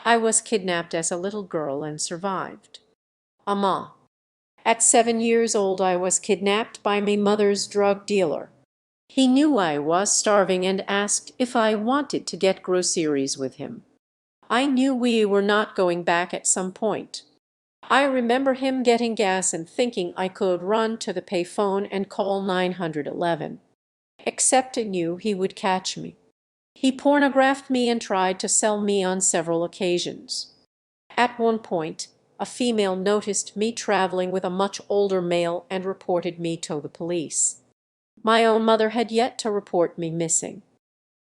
I was kidnapped as a little girl and survived. Amma. At 7 years old, I was kidnapped by my mother's drug dealer. He knew I was starving and asked if I wanted to get groceries with him. I knew we were not going back at some point. I remember him getting gas and thinking I could run to the payphone and call 911. Except I knew he would catch me. He pornographed me and tried to sell me on several occasions. At one point, a female noticed me traveling with a much older male and reported me to the police. My own mother had yet to report me missing.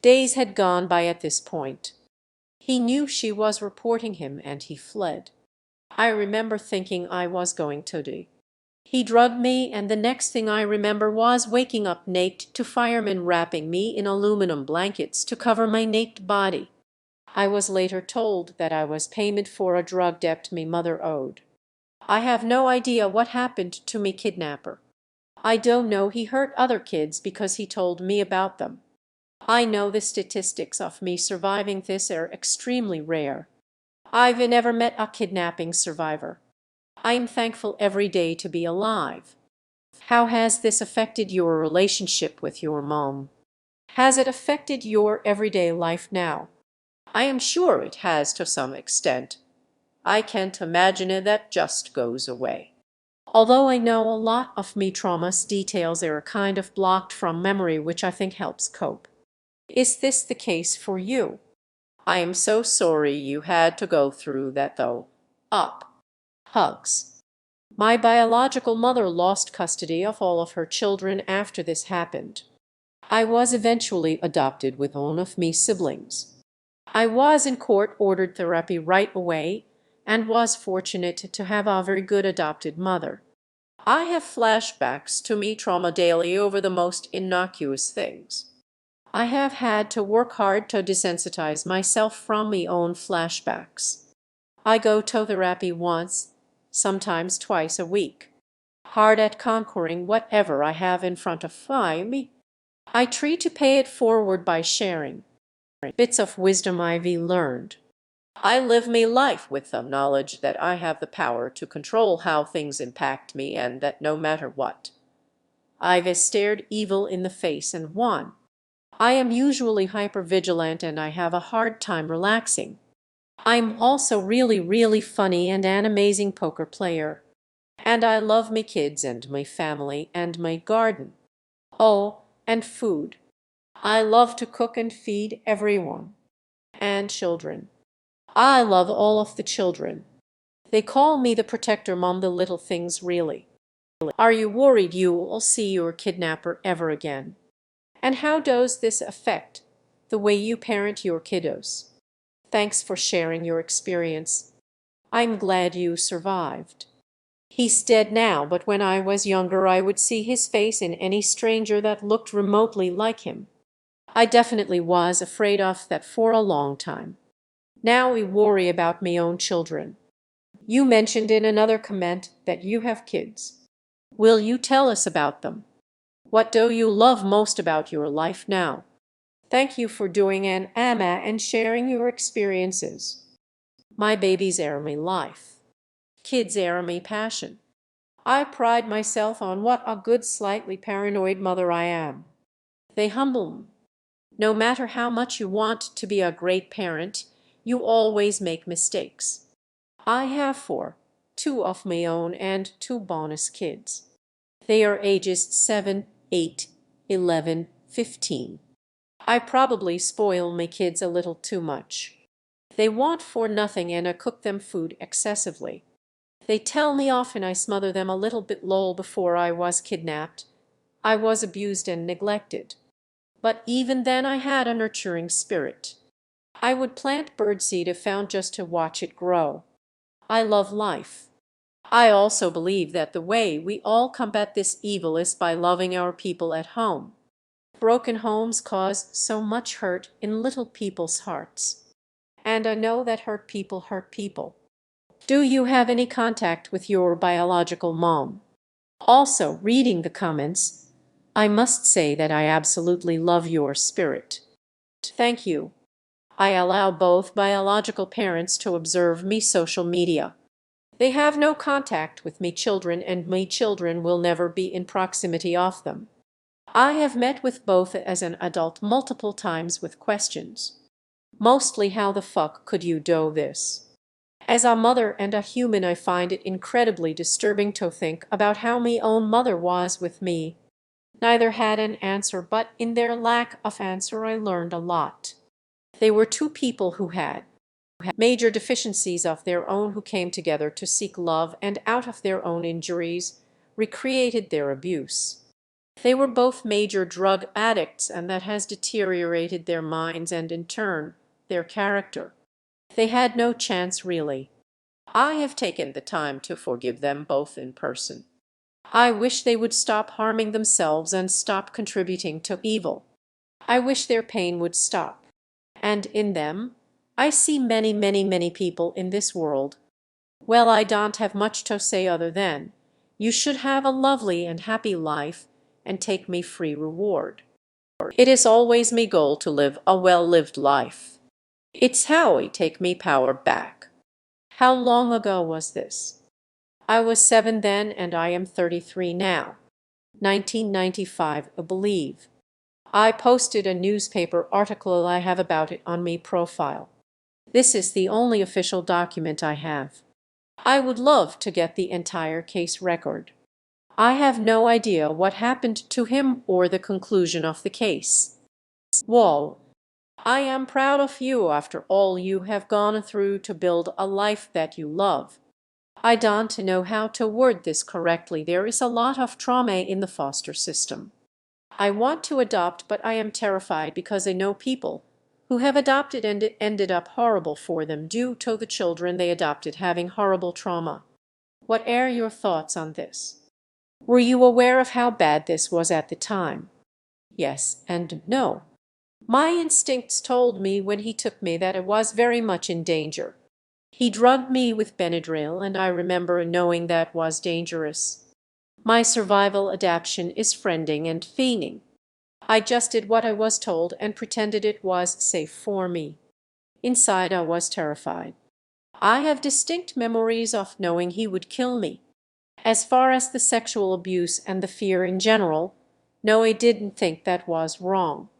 Days had gone by at this point. He knew she was reporting him and he fled. I remember thinking I was going to die. He drugged me, and the next thing I remember was waking up naked to firemen wrapping me in aluminum blankets to cover my naked body. I was later told that I was payment for a drug debt me mother owed. I have no idea what happened to me kidnapper. I don't know he hurt other kids because he told me about them. I know the statistics of me surviving this are extremely rare. I've never met a kidnapping survivor. I am thankful every day to be alive. How has this affected your relationship with your mom? Has it affected your everyday life now? I am sure it has to some extent. I can't imagine it that just goes away. Although I know a lot of me trauma's details are kind of blocked from memory, which I think helps cope. Is this the case for you? I am so sorry you had to go through that though. Up. Hugs. My biological mother lost custody of all of her children after this happened. I was eventually adopted with one of me siblings. I was in court-ordered therapy right away and was fortunate to have a very good adopted mother. I have flashbacks to me trauma daily over the most innocuous things. I have had to work hard to desensitize myself from me own flashbacks. I go to therapy once, sometimes twice a week. Hard at conquering whatever I have in front of me. I try to pay it forward by sharing bits of wisdom I've learned. I live me life with the knowledge that I have the power to control how things impact me and that no matter what, I've stared evil in the face and won. I am usually hypervigilant and I have a hard time relaxing. I'm also really funny and an amazing poker player. And I love me kids and my family and my garden. Oh, and food. I love to cook and feed everyone. And children. I love all of the children. They call me the protector mom, the little things really. Are you worried you will see your kidnapper ever again? And how does this affect the way you parent your kiddos? Thanks for sharing your experience. I'm glad you survived. He's dead now, but when I was younger, I would see his face in any stranger that looked remotely like him. I definitely was afraid of that for a long time. Now we worry about me own children. You mentioned in another comment that you have kids. Will you tell us about them? What do you love most about your life now? Thank you for doing an AMA and sharing your experiences. My babies are my life. Kids are my passion. I pride myself on what a good, slightly paranoid mother I am. They humble me. No matter how much you want to be a great parent, you always make mistakes. I have two of my own and two bonus kids. They are ages 7, 8, 11, 15. I probably spoil my kids a little too much. They want for nothing and I cook them food excessively. They tell me often I smother them a little bit lol. Before I was kidnapped, I was abused and neglected. But even then I had a nurturing spirit. I would plant birdseed if found just to watch it grow. I love life. I also believe that the way we all combat this evil is by loving our people at home. Broken homes cause so much hurt in little people's hearts. And I know that hurt people hurt people. Do you have any contact with your biological mom? Also, reading the comments, I must say that I absolutely love your spirit. Thank you. I allow both biological parents to observe me social media. They have no contact with me children, and me children will never be in proximity of them. I have met with both as an adult multiple times with questions. Mostly, how the fuck could you do this? As a mother and a human, I find it incredibly disturbing to think about how my own mother was with me. Neither had an answer, but in their lack of answer I learned a lot. They were two people who had major deficiencies of their own, who came together to seek love and out of their own injuries recreated their abuse. They were both major drug addicts, and that has deteriorated their minds and in turn their character. They had no chance really. I have taken the time to forgive them both in person. I wish they would stop harming themselves and stop contributing to evil. I wish their pain would stop. And in them, I see many, many, many people in this world. Well, I don't have much to say other than, you should have a lovely and happy life and take me free reward. It is always me goal to live a well-lived life. It's how I take me power back. How long ago was this? I was 7 then and I am 33 now. 1995, I believe. I posted a newspaper article I have about it on me profile. This is the only official document I have. I would love to get the entire case record. I have no idea what happened to him or the conclusion of the case. Wall. I am proud of you after all you have gone through to build a life that you love. I don't know how to word this correctly. There is a lot of trauma in the foster system. I want to adopt, but I am terrified because I know people who have adopted and it ended up horrible for them due to the children they adopted having horrible trauma. What are your thoughts on this? Were you aware of how bad this was at the time? Yes and no. My instincts told me when he took me that I was very much in danger. He drugged me with Benadryl, and I remember knowing that was dangerous. My survival adaptation is friending and feigning. I just did what I was told and pretended it was safe for me. Inside I was terrified. I have distinct memories of knowing he would kill me. As far as the sexual abuse and the fear in general, no, I didn't think that was wrong.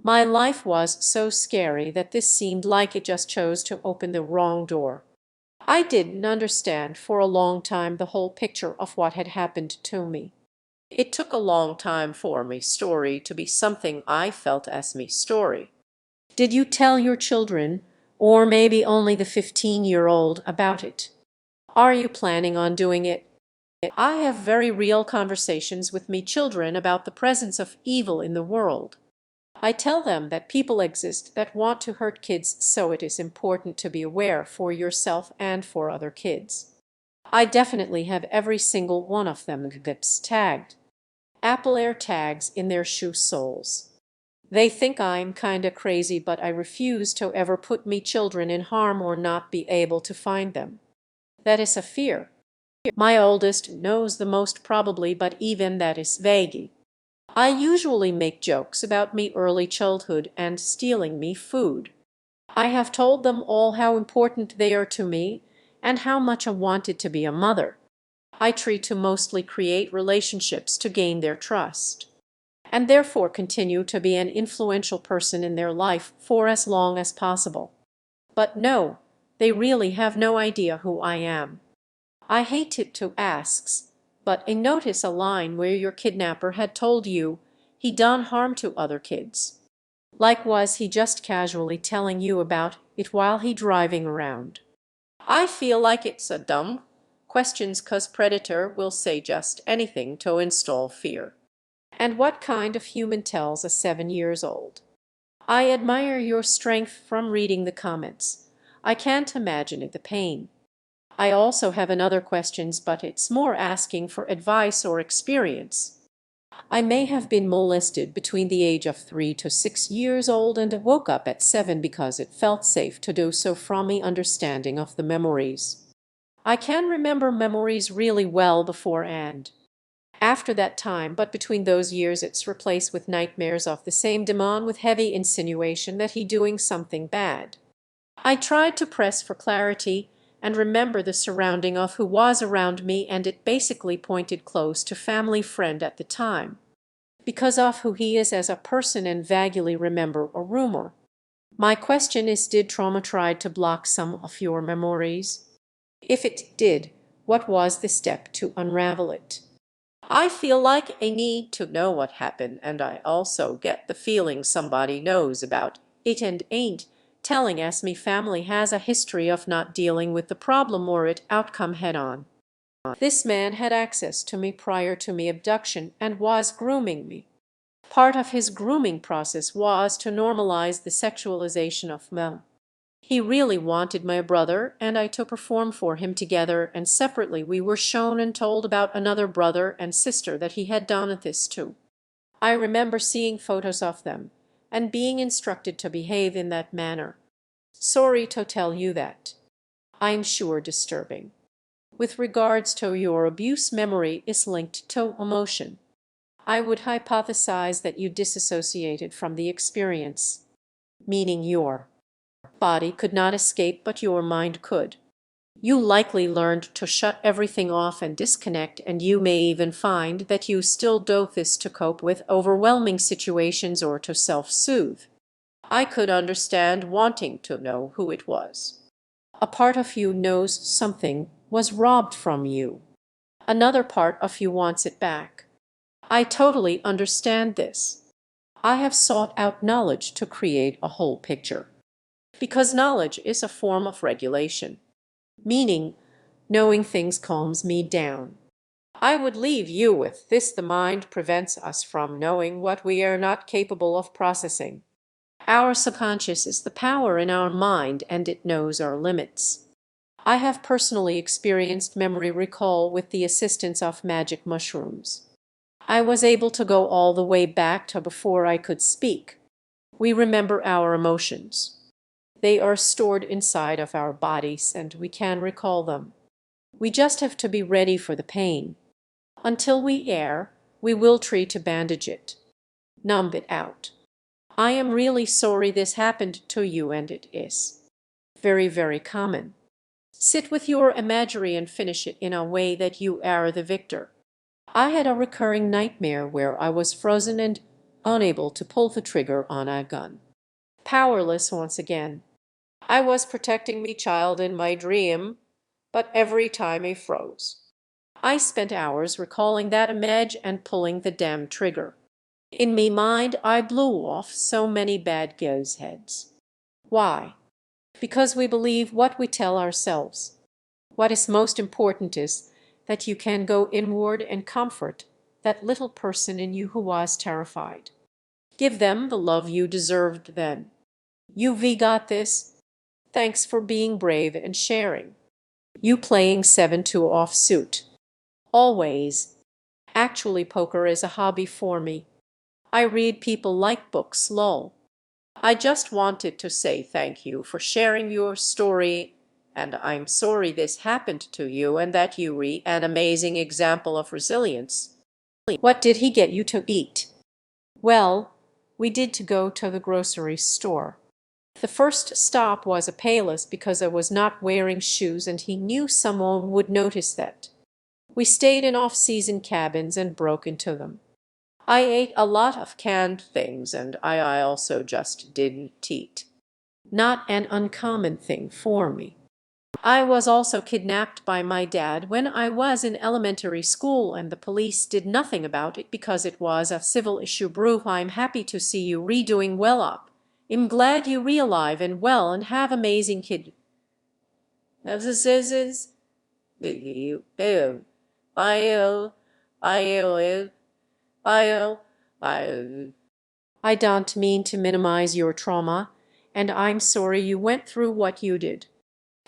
My life was so scary that this seemed like it just chose to open the wrong door. I didn't understand for a long time the whole picture of what had happened to me. It took a long time for me story to be something I felt as me story. Did you tell your children, or maybe only the 15-year-old, about it? Are you planning on doing it? I have very real conversations with me children about the presence of evil in the world. I tell them that people exist that want to hurt kids, so it is important to be aware for yourself and for other kids. I definitely have every single one of them that's tagged. Apple Air tags in their shoe soles. They think I'm kinda crazy, but I refuse to ever put me children in harm or not be able to find them. That is a fear. My oldest knows the most probably, but even that is vague. I usually make jokes about me early childhood and stealing me food. I have told them all how important they are to me and how much I wanted to be a mother. I try to mostly create relationships to gain their trust, and therefore continue to be an influential person in their life for as long as possible. But no, they really have no idea who I am. I hate it to ask, but I notice a line where your kidnapper had told you he done harm to other kids. Like was he just casually telling you about it while he driving around? I feel like it's a dumb questions 'cause predator will say just anything to install fear. And what kind of human tells a 7 years old? I admire your strength from reading the comments. I can't imagine the pain. I also have another questions, but it's more asking for advice or experience. I may have been molested between the age of 3 to 6 years old and woke up at 7 because it felt safe to do so from me understanding of the memories. I can remember memories really well before and After that time, but between those years, it's replaced with nightmares of the same demon with heavy insinuation that he doing something bad. I tried to press for clarity and remember the surrounding of who was around me, and it basically pointed close to family friend at the time, because of who he is as a person, and vaguely remember a rumor. My question is, did trauma try to block some of your memories? If it did, what was the step to unravel it? I feel like I need to know what happened, and I also get the feeling somebody knows about it and ain't telling, as me family has a history of not dealing with the problem or its outcome head on. This man had access to me prior to me abduction and was grooming me. Part of his grooming process was to normalize the sexualization of men. He really wanted my brother and I to perform for him together, and separately we were shown and told about another brother and sister that he had done this to. I remember seeing photos of them and being instructed to behave in that manner. Sorry to tell you that. I'm sure disturbing. With regards to your abuse, memory is linked to emotion. I would hypothesize that you disassociated from the experience, meaning your body could not escape, but your mind could. You likely learned to shut everything off and disconnect, and you may even find that you still do this to cope with overwhelming situations or to self-soothe. I could understand wanting to know who it was. A part of you knows something was robbed from you. Another part of you wants it back. I totally understand this. I have sought out knowledge to create a whole picture. Because knowledge is a form of regulation, meaning knowing things calms me down. I would leave you with this: the mind prevents us from knowing what we are not capable of processing. Our subconscious is the power in our mind, and it knows our limits. I have personally experienced memory recall with the assistance of magic mushrooms. I was able to go all the way back to before I could speak. We remember our emotions. They are stored inside of our bodies and we can recall them. We just have to be ready for the pain. Until we err, we will try to bandage it, numb it out. I am really sorry this happened to you, and it is very, very common. Sit with your imagery and finish it in a way that you are the victor. I had a recurring nightmare where I was frozen and unable to pull the trigger on a gun. Powerless once again. I was protecting me child in my dream, but every time I froze. I spent hours recalling that image and pulling the damn trigger. In me mind, I blew off so many bad guys' heads. Why? Because we believe what we tell ourselves. What is most important is that you can go inward and comfort that little person in you who was terrified. Give them the love you deserved then. You got this. Thanks for being brave and sharing. You playing 7-2 offsuit. Always. Actually, poker is a hobby for me. I read people like books, lol. I just wanted to say thank you for sharing your story, and I'm sorry this happened to you and that you re an amazing example of resilience. What did he get you to eat? Well, we did to go to the grocery store. The first stop was a Payless because I was not wearing shoes and he knew someone would notice that. We stayed in off-season cabins and broke into them. I ate a lot of canned things and I also just didn't eat. Not an uncommon thing for me. I was also kidnapped by my dad when I was in elementary school and the police did nothing about it because it was a civil issue. Brew, I'm happy to see you redoing well up. I'm glad you re alive and well and have amazing kid. This is I don't mean to minimize your trauma, and I'm sorry you went through what you did.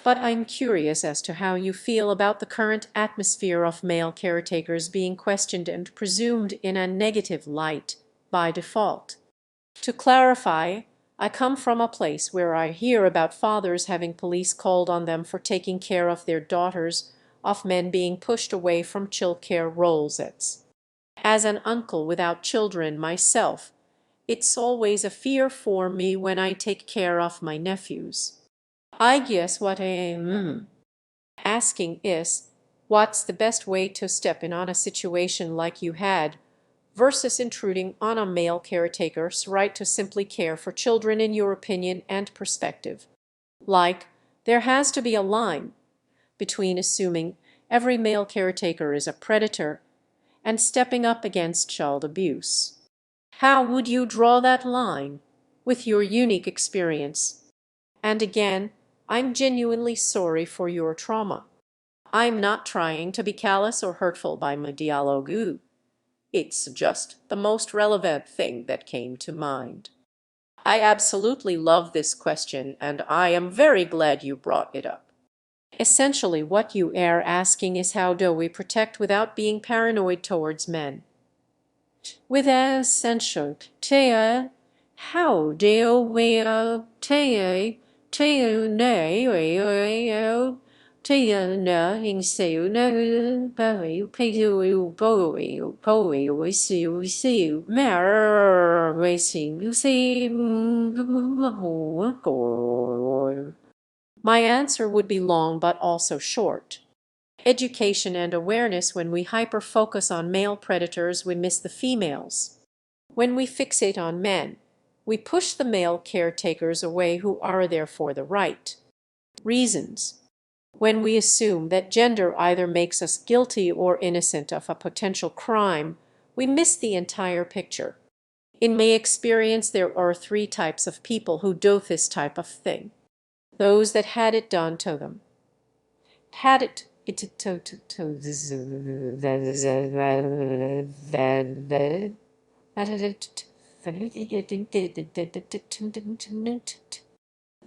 But I'm curious as to how you feel about the current atmosphere of male caretakers being questioned and presumed in a negative light by default. To clarify, I come from a place where I hear about fathers having police called on them for taking care of their daughters, of men being pushed away from child care roles. As an uncle without children myself, it's always a fear for me when I take care of my nephews. I guess what I am asking is, what's the best way to step in on a situation like you had versus intruding on a male caretaker's right to simply care for children in your opinion and perspective? Like, there has to be a line between assuming every male caretaker is a predator and stepping up against child abuse. How would you draw that line with your unique experience? And again, I'm genuinely sorry for your trauma. I'm not trying to be callous or hurtful by my dialogue. It's just the most relevant thing that came to mind. I absolutely love this question, and I am very glad you brought it up. Essentially, what you are asking is how do we protect without being paranoid towards men? With essential, how do we hình sự nó bảo people My answer would be long but also short. Education and awareness. When we hyper-focus on male predators, we miss the females. When we fixate on men, we push the male caretakers away who are there for the right reasons. When we assume that gender either makes us guilty or innocent of a potential crime, we miss the entire picture. In my experience, there are three types of people who do this type of thing. Those that had it done to them. Had it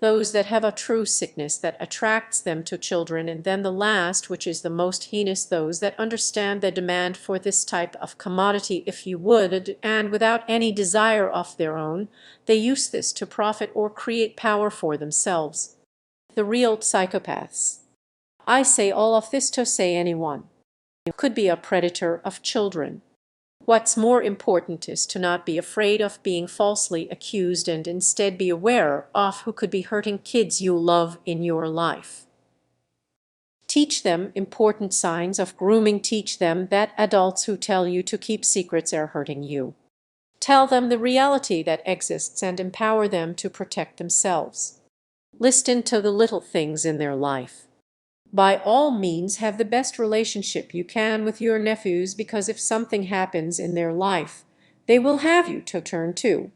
those that have a true sickness that attracts them to children, and then the last, which is the most heinous, those that understand the demand for this type of commodity, if you would, and without any desire of their own, they use this to profit or create power for themselves. The real psychopaths. I say all of this to say anyone could be a predator of children. What's more important is to not be afraid of being falsely accused and instead be aware of who could be hurting kids you love in your life. Teach them important signs of grooming. Teach them that adults who tell you to keep secrets are hurting you. Tell them the reality that exists and empower them to protect themselves. Listen to the little things in their life. By all means, have the best relationship you can with your nephews, because if something happens in their life, they will have you to turn to.